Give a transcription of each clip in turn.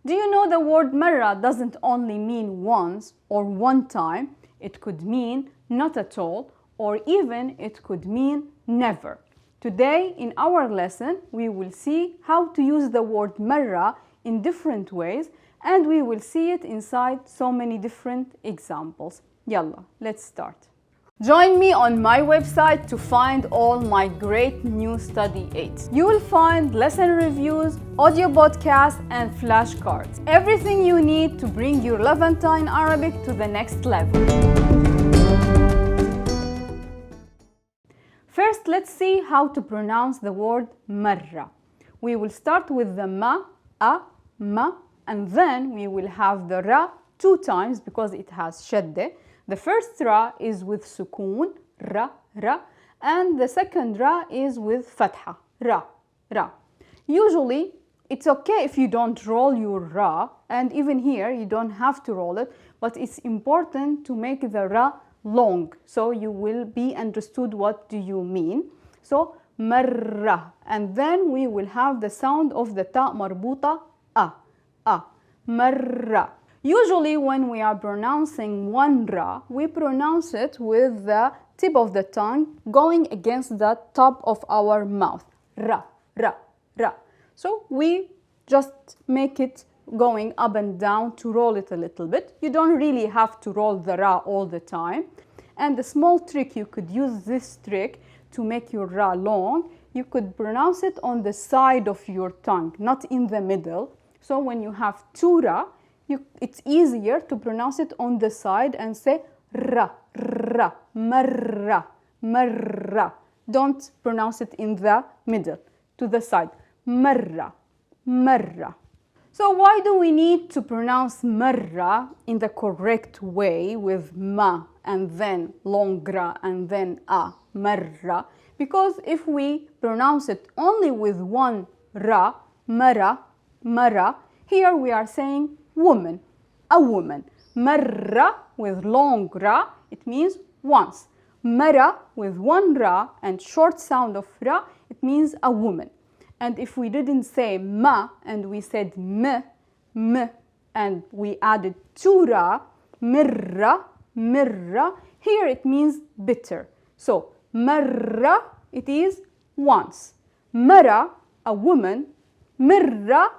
Do you know the word marra doesn't only mean once or one time, it could mean not at all, or even it could mean never. Today in our lesson we will see how to use the word marra in different ways, and we will see it inside so many different examples. Yalla, let's start. Join me on my website to find all my great new study aids. You will find lesson reviews, audio podcasts, and flashcards. Everything you need to bring your Levantine Arabic to the next level. First, let's see how to pronounce the word marra. We will start with the ma, ma, and then we will have the ra 2 times because it has shadda. The first ra is with sukoon, ra, and the second ra is with fatha, ra. Usually, it's okay if you don't roll your ra, and even here you don't have to roll it, but it's important to make the ra long, so you will be understood what do you mean. So, marra, and then we will have the sound of the ta marbuta, marra. Usually when we are pronouncing one ra, we pronounce it with the tip of the tongue going against the top of our mouth. Ra. So we just make it going up and down to roll it a little bit. You don't really have to roll the ra all the time. And the small trick, you could use this trick to make your ra long. You could pronounce it on the side of your tongue, not in the middle. So when you have 2 ra, it's easier to pronounce it on the side and say ra, marra. Don't pronounce it in the middle, to the side. Marra. So why do we need to pronounce marra in the correct way with ma and then long ra and then marra? Because if we pronounce it only with one ra, marra, here we are saying woman, a woman. Marra with long ra, it means once. Marra with one ra and short sound of ra, it means a woman. And if we didn't say ma and we said m, and we added 2 ra, mirra, here it means bitter. So marra, it is once. Mara, a woman. Mirra,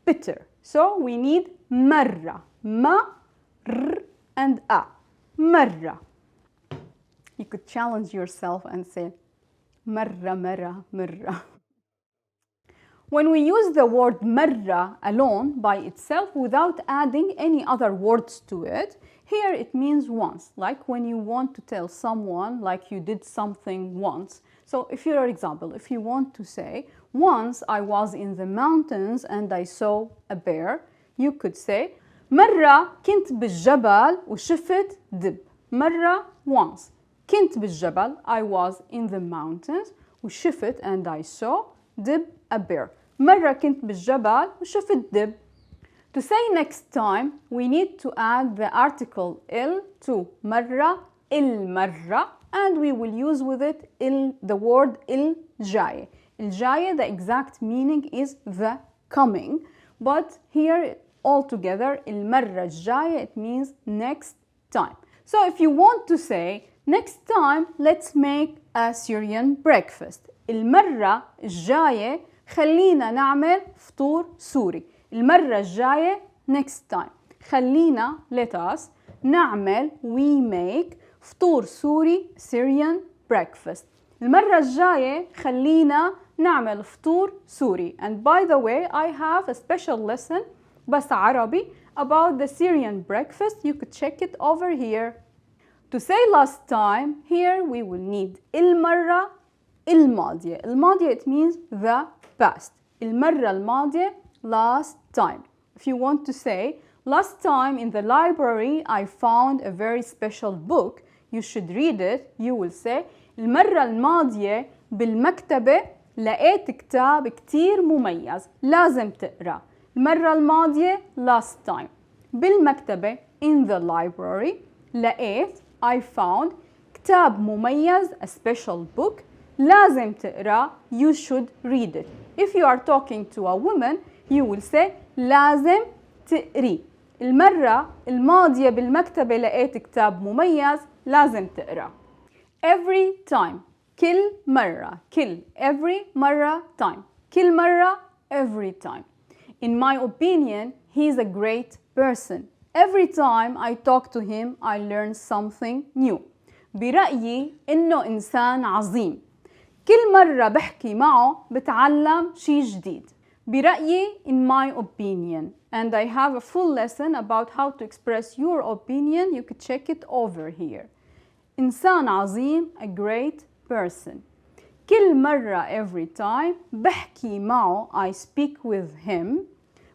bitter. So we need marra, ma, r, and a. Marra. You could challenge yourself and say marra. When we use the word marra alone by itself without adding any other words to it, here it means once, like when you want to tell someone like you did something once. So if for example, if you want to say, once I was in the mountains and I saw a bear, you could say, مرة كنت بالجبل وشفت دب. مرة once. كنت بالجبل, I was in the mountains, وشفت and I saw, دب a bear. مرة كنت بالجبل وشفت دب. To say next time, we need to add the article il to مرة, المرة, and we will use with it the word الجاية. الجاية, the exact meaning is the coming, but here altogether المرة الجاية, it means next time. So if you want to say next time, let's make a Syrian breakfast. المرة الجاية خلينا نعمل فطور سوري. المرة الجاية next time. خلينا, let us, نعمل, we make, فطور سوري, Syrian breakfast. المرة الجاية خلينا نعمل فطور سوري. And by the way, I have a special lesson بس عربي about the Syrian breakfast. You could check it over here. To say last time, here we will need المرة الماضية. الماضية, it means the past. المرة الماضية, last time. If you want to say, last time in the library I found a very special book, you should read it, you will say, المرة الماضية بالمكتبة لقيت كتاب كتير مميز لازم تقرأ. المرة الماضية last time. بالمكتبة in the library لقيت I found كتاب مميز a special book لازم تقرأ you should read it. If you are talking to a woman you will say لازم تقري. المرة الماضية بالمكتبة لقيت كتاب مميز لازم تقرأ. Every time كل مرة every مرة time كل مرة every time. In my opinion he's a great person. Every time I talk to him I learn something new. برأيي إنه إنسان عظيم. كل مرة بحكي معه بتعلم شي جديد. برأيي in my opinion, and I have a full lesson about how to express your opinion. You could check it over here. إنسان عظيم, a great person. كل مرة every time بحكي معه I speak with him.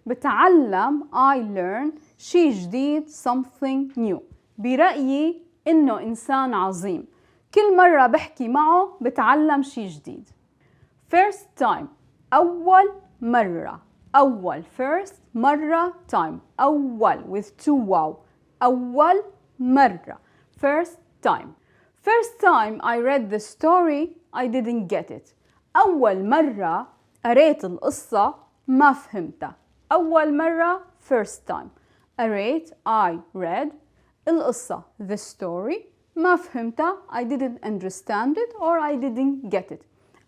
بتعلم I learn شي جديد something new. برأيي إنه إنسان عظيم. كل مرة بحكي معه بتعلم شي جديد. First time أول مرة. أول first مرة time. أول with two wow. أول مرة first time. First time I read the story I didn't get it. أول مرة قريت القصة ما فهمتها. أول مرة first time. قريت I read القصة the story ما فهمتها I didn't understand it or I didn't get it.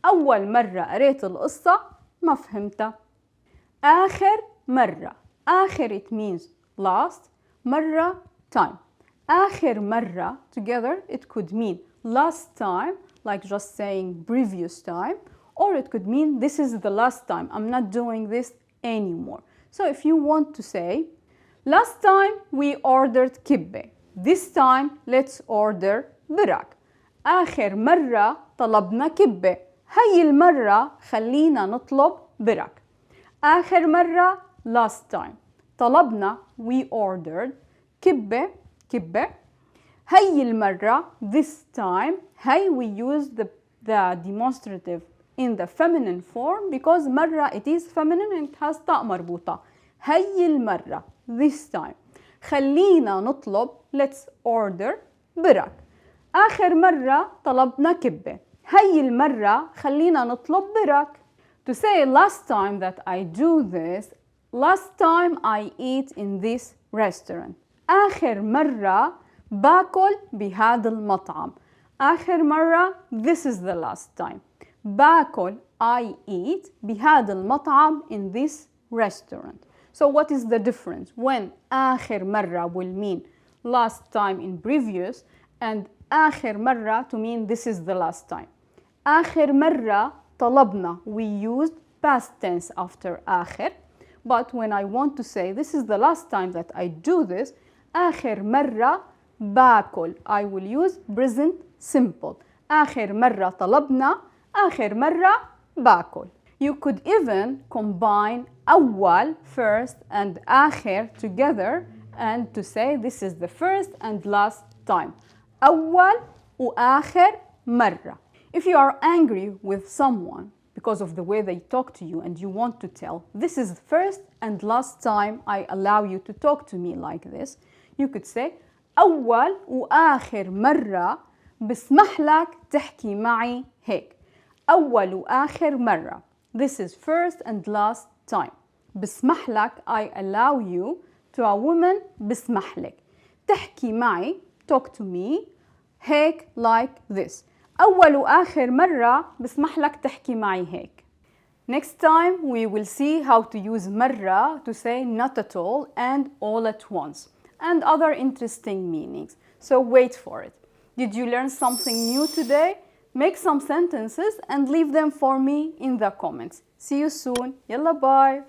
أول مرة قريت القصة ما فهمتها. آخر مرة. آخر it means last. مرة time. آخر مرة together it could mean last time like just saying previous time, or it could mean this is the last time. I'm not doing this anymore. So if you want to say last time we ordered كبة. This time let's order برك. آخر مرة طلبنا كبة. هاي المرة خلينا نطلب برك. آخر مرة last time. طلبنا we ordered كبة. هاي المرة this time. هاي we use the demonstrative in the feminine form because مرة it is feminine and it has تاء مربوطة. هاي المرة this time. خلينا نطلب let's order برك. آخر مرة طلبنا كبة. هاي المرة خلينا نطلب برك. To say last time that I do this, last time I eat in this restaurant. آخر مرة باكل بهذا المطعم. آخر مرة this is the last time. باكل I eat بهذا المطعم in this restaurant. So what is the difference when آخر مرة will mean last time in previous and آخر مرة to mean this is the last time. آخر مرة طلبنا we used past tense after آخر, but when I want to say this is the last time that I do this, آخر مرة باكل I will use present simple. آخر مرة طلبنا, آخر مرة باكل. You could even combine أول first and آخر together and to say this is the first and last time. أول وآخر مرة. If you are angry with someone because of the way they talk to you and you want to tell this is the first and last time I allow you to talk to me like this, you could say أول وآخر مرة بسمح لك تحكي معي هيك. أول وآخر مرة. This is first and last time. بسمح لك I allow you to a woman بسمح لك. تحكي معي talk to me هيك like this. أول وآخر مرة بسمح لك تحكي معي هيك. Next time we will see how to use مرة to say not at all and all at once and other interesting meanings. So wait for it. Did you learn something new today? Make some sentences and leave them for me in the comments. See you soon. Yalla bye.